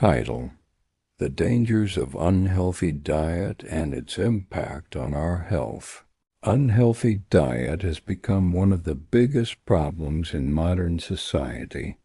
Title: The Dangers of Unhealthy Diet and Its Impact on Our Health. Unhealthy diet has become one of the biggest problems in modern society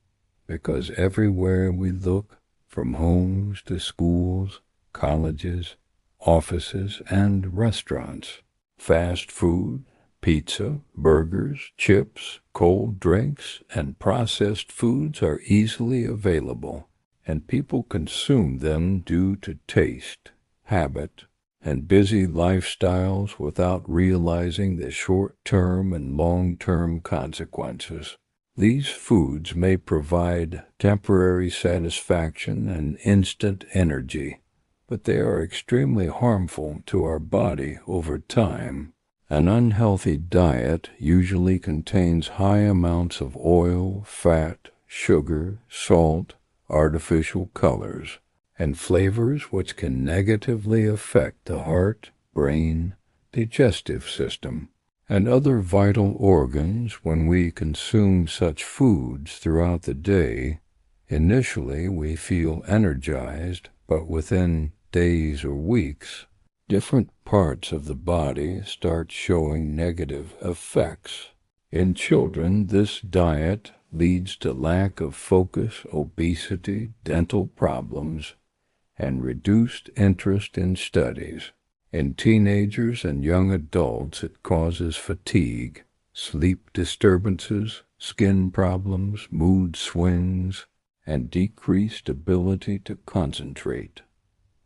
because everywhere we look, from homes to schools, colleges, offices, and restaurants, fast food, pizza, burgers, chips, cold drinks, and processed foods are easily available, and people consume them due to taste, habit, and busy lifestyles without realizing the short-term and long-term consequences. These foods may provide temporary satisfaction and instant energy, but they are extremely harmful to our body over time. An unhealthy diet usually contains high amounts of oil, fat, sugar, salt, artificial colors, and flavors which can negatively affect the heart, brain, digestive system, and other vital organs. When we consume such foods throughout the day, initially we feel energized, but within days or weeks, different parts of the body start showing negative effects. In children, this diet leads to lack of focus, obesity, dental problems, and reduced interest in studies. In teenagers and young adults, it causes fatigue, sleep disturbances, skin problems, mood swings, and decreased ability to concentrate.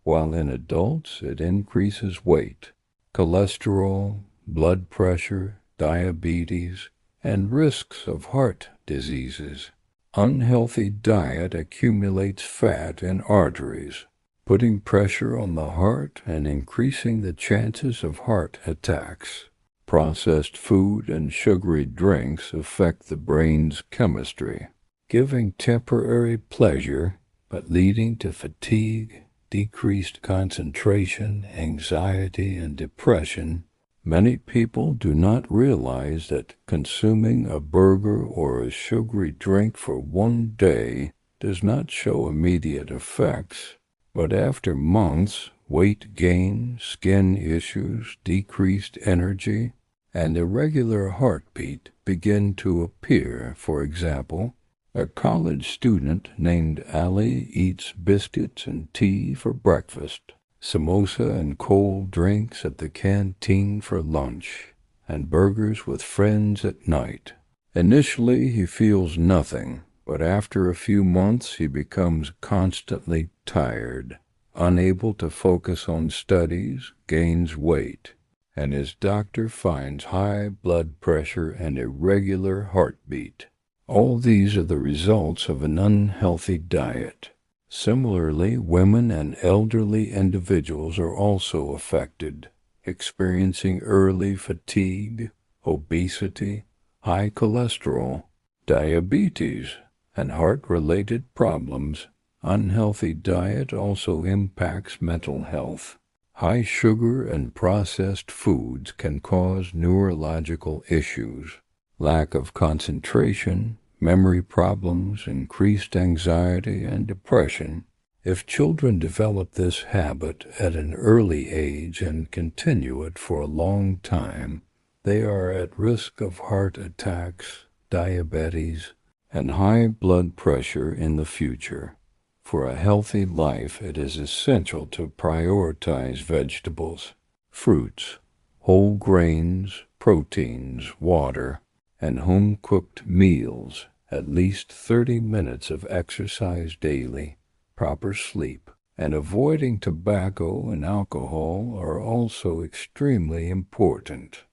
While in adults, it increases weight, cholesterol, blood pressure, diabetes, and risks of heart diseases. Unhealthy diet accumulates fat in arteries, putting pressure on the heart and increasing the chances of heart attacks. Processed food and sugary drinks affect the brain's chemistry, giving temporary pleasure but leading to fatigue, decreased concentration, anxiety, and depression. Many people do not realize that consuming a burger or a sugary drink for one day does not show immediate effects, but after months, weight gain, skin issues, decreased energy, and irregular heartbeat begin to appear. For example, a college student named Ali eats biscuits and tea for breakfast, samosa and cold drinks at the canteen for lunch, and burgers with friends at night. Initially, he feels nothing, but after a few months he becomes constantly tired, unable to focus on studies, gains weight, and his doctor finds high blood pressure and irregular heartbeat. All these are the results of an unhealthy diet. Similarly, women and elderly individuals are also affected, experiencing early fatigue, obesity, high cholesterol, diabetes, and heart-related problems. Unhealthy diet also impacts mental health. High sugar and processed foods can cause neurological issues, lack of concentration, memory problems, increased anxiety, and depression. If children develop this habit at an early age and continue it for a long time, they are at risk of heart attacks, diabetes, and high blood pressure in the future. For a healthy life, it is essential to prioritize vegetables, fruits, whole grains, proteins, water, and home-cooked meals, at least 30 minutes of exercise daily, proper sleep, and avoiding tobacco and alcohol are also extremely important.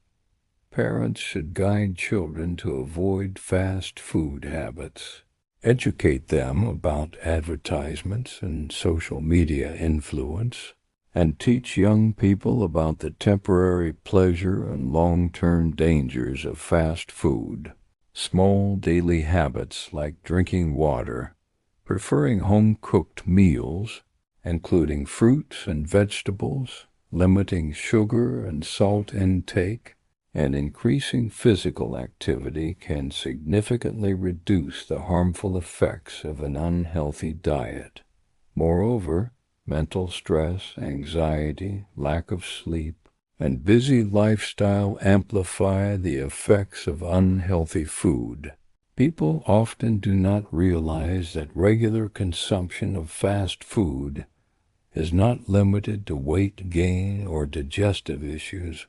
Parents should guide children to avoid fast food habits, educate them about advertisements and social media influence, and teach young people about the temporary pleasure and long-term dangers of fast food. Small daily habits like drinking water, preferring home-cooked meals, including fruits and vegetables, limiting sugar and salt intake, and increasing physical activity can significantly reduce the harmful effects of an unhealthy diet. Moreover, mental stress, anxiety, lack of sleep, and busy lifestyle amplify the effects of unhealthy food. People often do not realize that regular consumption of fast food is not limited to weight gain or digestive issues,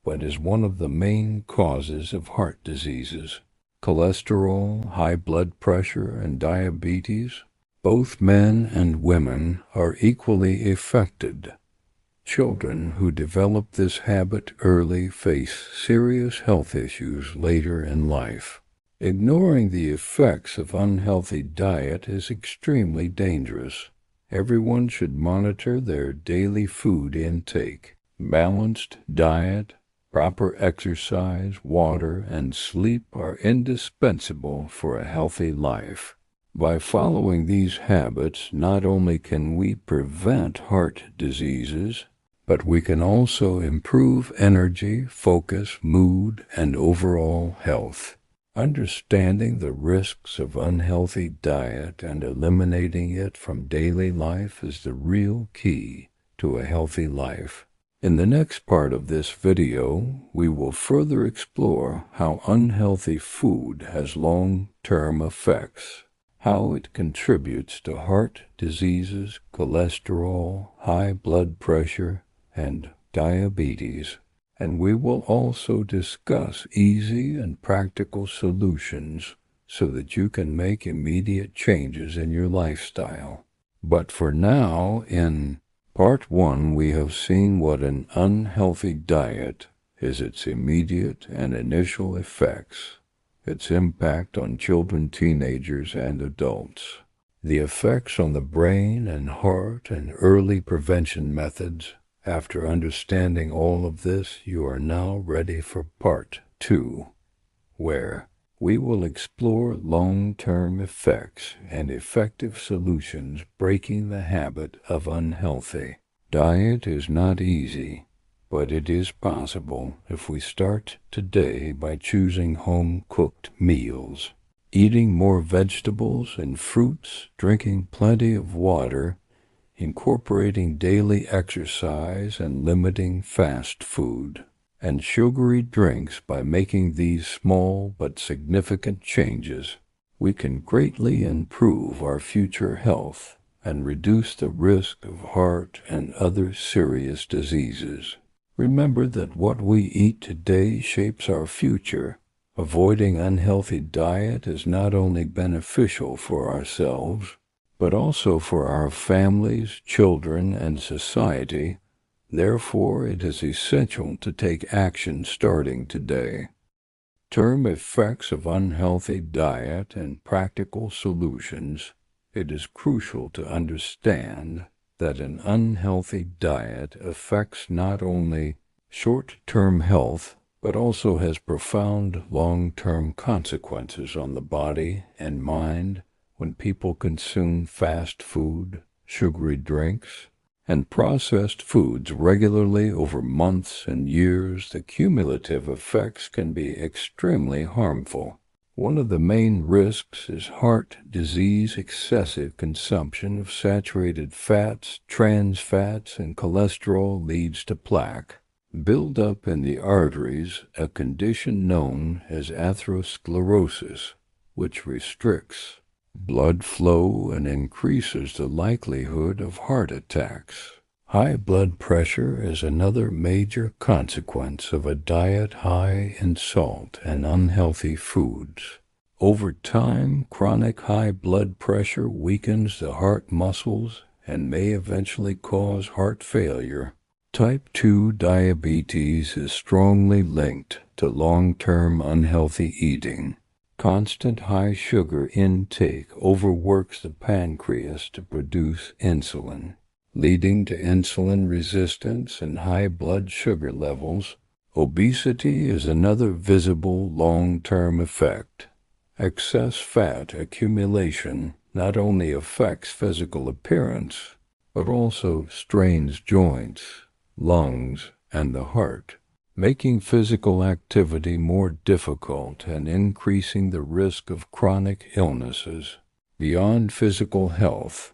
but is one of the main causes of heart diseases. Cholesterol, high blood pressure, and diabetes. Both men and women are equally affected. Children who develop this habit early face serious health issues later in life. Ignoring the effects of unhealthy diet is extremely dangerous. Everyone should monitor their daily food intake. Balanced diet, proper exercise, water, and sleep are indispensable for a healthy life. By following these habits, not only can we prevent heart diseases, but we can also improve energy, focus, mood, and overall health. Understanding the risks of unhealthy diet and eliminating it from daily life is the real key to a healthy life. In the next part of this video, we will further explore how unhealthy food has long-term effects, how it contributes to heart diseases, cholesterol, high blood pressure, and diabetes. And we will also discuss easy and practical solutions so that you can make immediate changes in your lifestyle. But for now, in Part 1, we have seen what an unhealthy diet is, its immediate and initial effects, its impact on children, teenagers, and adults, the effects on the brain and heart, and early prevention methods. After understanding all of this, you are now ready for Part 2, where we will explore long-term effects and effective solutions breaking the habit of unhealthy. Diet is not easy, but it is possible if we start today by choosing home-cooked meals, eating more vegetables and fruits, drinking plenty of water, incorporating daily exercise and limiting fast food and sugary drinks. By making these small but significant changes, we can greatly improve our future health and reduce the risk of heart and other serious diseases. Remember that what we eat today shapes our future. Avoiding unhealthy diet is not only beneficial for ourselves, but also for our families, children, and society. Therefore, it is essential to take action starting today. Term effects of unhealthy diet and practical solutions. It is crucial to understand that an unhealthy diet affects not only short-term health, but also has profound long-term consequences on the body and mind. When people consume fast food, sugary drinks, and processed foods regularly over months and years, the cumulative effects can be extremely harmful. One of the main risks is heart disease. Excessive consumption of saturated fats, trans fats, and cholesterol leads to plaque buildup in the arteries, a condition known as atherosclerosis, which restricts blood flow and increases the likelihood of heart attacks. High blood pressure is another major consequence of a diet high in salt and unhealthy foods. Over time, chronic high blood pressure weakens the heart muscles and may eventually cause heart failure. Type 2 diabetes is strongly linked to long-term unhealthy eating. Constant high sugar intake overworks the pancreas to produce insulin, leading to insulin resistance and high blood sugar levels. Obesity is another visible long-term effect. Excess fat accumulation not only affects physical appearance, but also strains joints, lungs, and the heart, making physical activity more difficult and increasing the risk of chronic illnesses. Beyond physical health,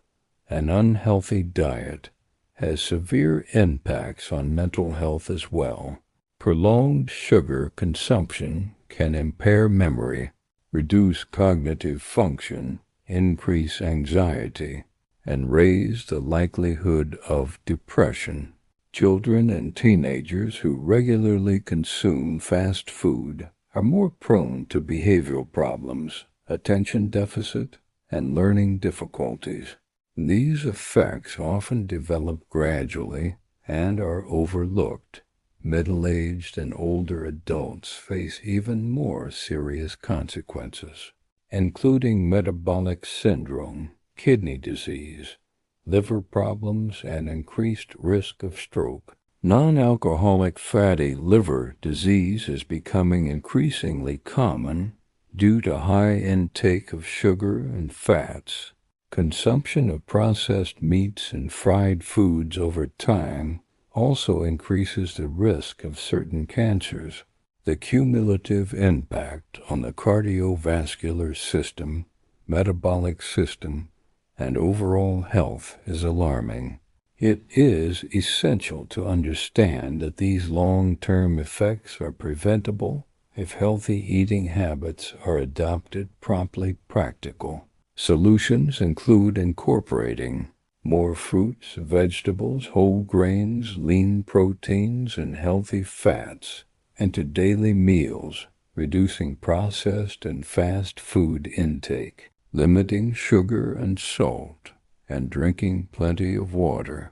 An unhealthy diet has severe impacts on mental health as well. Prolonged sugar consumption can impair memory, reduce cognitive function, increase anxiety, and raise the likelihood of depression. Children and teenagers who regularly consume fast food are more prone to behavioral problems, attention deficit, and learning difficulties. These effects often develop gradually and are overlooked. Middle-aged and older adults face even more serious consequences, including metabolic syndrome, kidney disease, liver problems, and increased risk of stroke. Non-alcoholic fatty liver disease is becoming increasingly common due to high intake of sugar and fats. Consumption of processed meats and fried foods over time also increases the risk of certain cancers. The cumulative impact on the cardiovascular system, metabolic system, and overall health is alarming. It is essential to understand that these long-term effects are preventable if healthy eating habits are adopted promptly. Practical solutions include incorporating more fruits, vegetables, whole grains, lean proteins, and healthy fats into daily meals, reducing processed and fast food intake, limiting sugar and salt, and drinking plenty of water.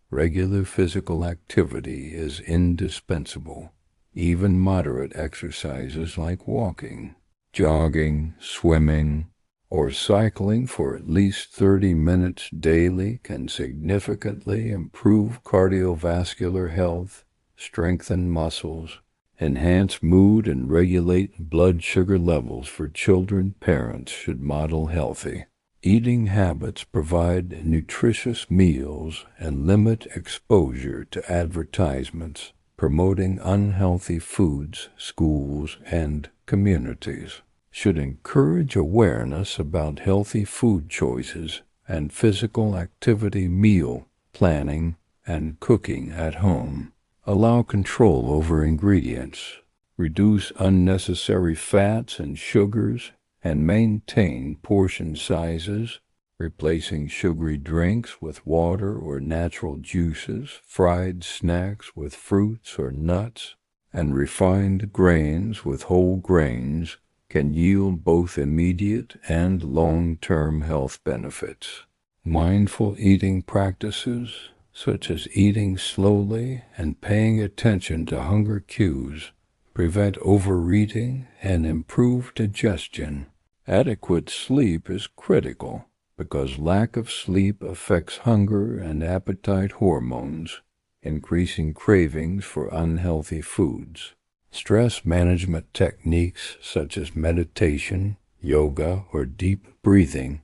Regular physical activity is indispensable. Even moderate exercises like walking, jogging, swimming, or cycling for at least 30 minutes daily can significantly improve cardiovascular health, strengthen muscles, enhance mood, and regulate blood sugar levels. For children, parents should model healthy eating habits, provide nutritious meals, and limit exposure to advertisements promoting unhealthy foods. Schools and communities should encourage awareness about healthy food choices and physical activity, meal planning, and cooking at home. Allow control over ingredients, reduce unnecessary fats and sugars, and maintain portion sizes, replacing sugary drinks with water or natural juices, fried snacks with fruits or nuts, and refined grains with whole grains can yield both immediate and long-term health benefits. Mindful eating practices, such as eating slowly and paying attention to hunger cues, prevent overeating and improve digestion. Adequate sleep is critical because lack of sleep affects hunger and appetite hormones, increasing cravings for unhealthy foods. Stress management techniques such as meditation, yoga, or deep breathing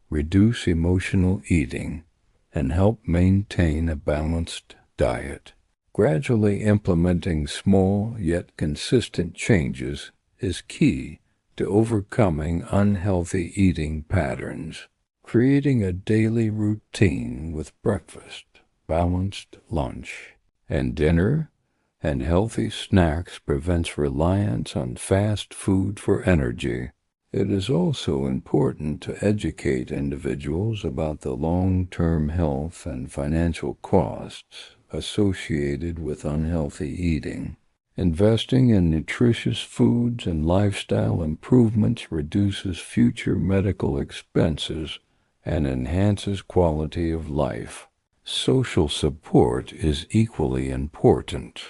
reduce emotional eating and help maintain a balanced diet. Gradually implementing small yet consistent changes is key to overcoming unhealthy eating patterns. Creating a daily routine with breakfast, balanced lunch, and dinner, and healthy snacks prevents reliance on fast food for energy. It is also important to educate individuals about the long-term health and financial costs associated with unhealthy eating. Investing in nutritious foods and lifestyle improvements reduces future medical expenses and enhances quality of life. Social support is equally important.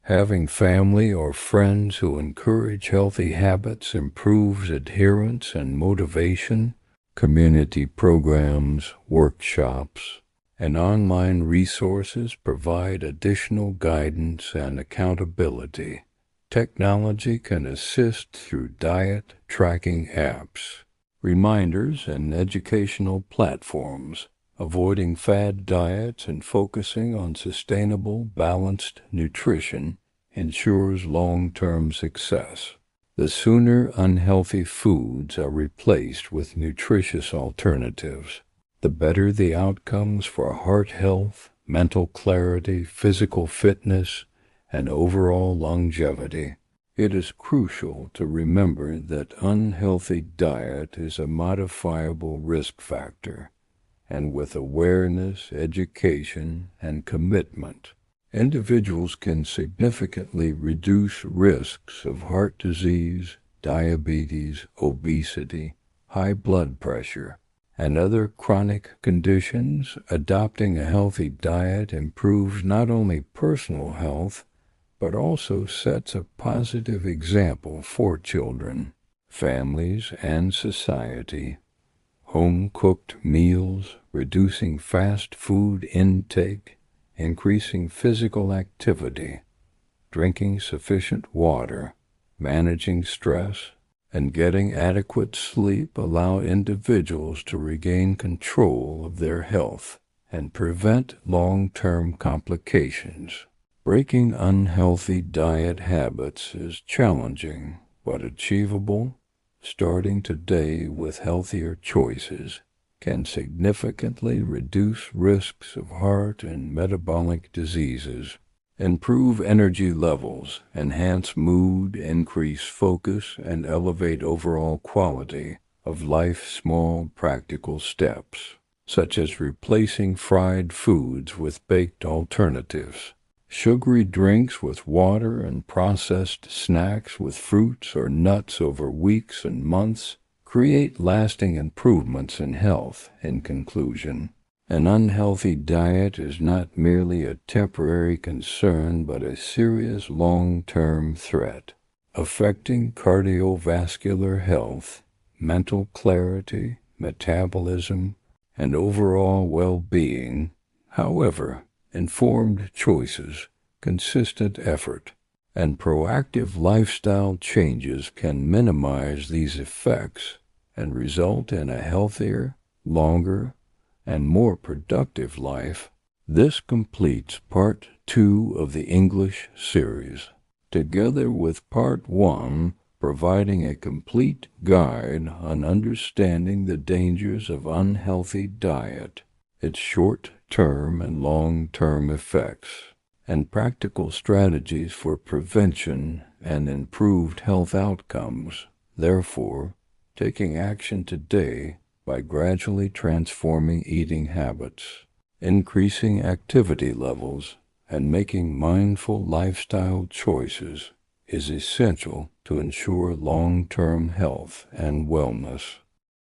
Having family or friends who encourage healthy habits improves adherence and motivation. Community programs, workshops, and online resources provide additional guidance and accountability. Technology can assist through diet tracking apps, reminders, and educational platforms. Avoiding fad diets and focusing on sustainable, balanced nutrition ensures long-term success. The sooner unhealthy foods are replaced with nutritious alternatives, the better the outcomes for heart health, mental clarity, physical fitness, and overall longevity. It is crucial to remember that unhealthy diet is a modifiable risk factor, and with awareness, education, and commitment, individuals can significantly reduce risks of heart disease, diabetes, obesity, high blood pressure, and other chronic conditions. Adopting a healthy diet improves not only personal health, but also sets a positive example for children, families, and society. Home-cooked meals, reducing fast food intake, increasing physical activity, drinking sufficient water, managing stress, and getting adequate sleep allow individuals to regain control of their health and prevent long-term complications. Breaking unhealthy diet habits is challenging but achievable. Starting today with healthier choices can significantly reduce risks of heart and metabolic diseases, improve energy levels, enhance mood, increase focus, and elevate overall quality of life. Small practical steps, such as replacing fried foods with baked alternatives, sugary drinks with water, and processed snacks with fruits or nuts over weeks and months, create lasting improvements in health. In conclusion, an unhealthy diet is not merely a temporary concern but a serious long-term threat, affecting cardiovascular health, mental clarity, metabolism, and overall well-being. However, informed choices, consistent effort, and proactive lifestyle changes can minimize these effects and result in a healthier, longer, and more productive life. This completes Part 2 of the English series, together with Part 1, providing a complete guide on understanding the dangers of unhealthy diet, its short-term and long-term effects, and practical strategies for prevention and improved health outcomes. Therefore, taking action today by gradually transforming eating habits, increasing activity levels, and making mindful lifestyle choices is essential to ensure long-term health and wellness.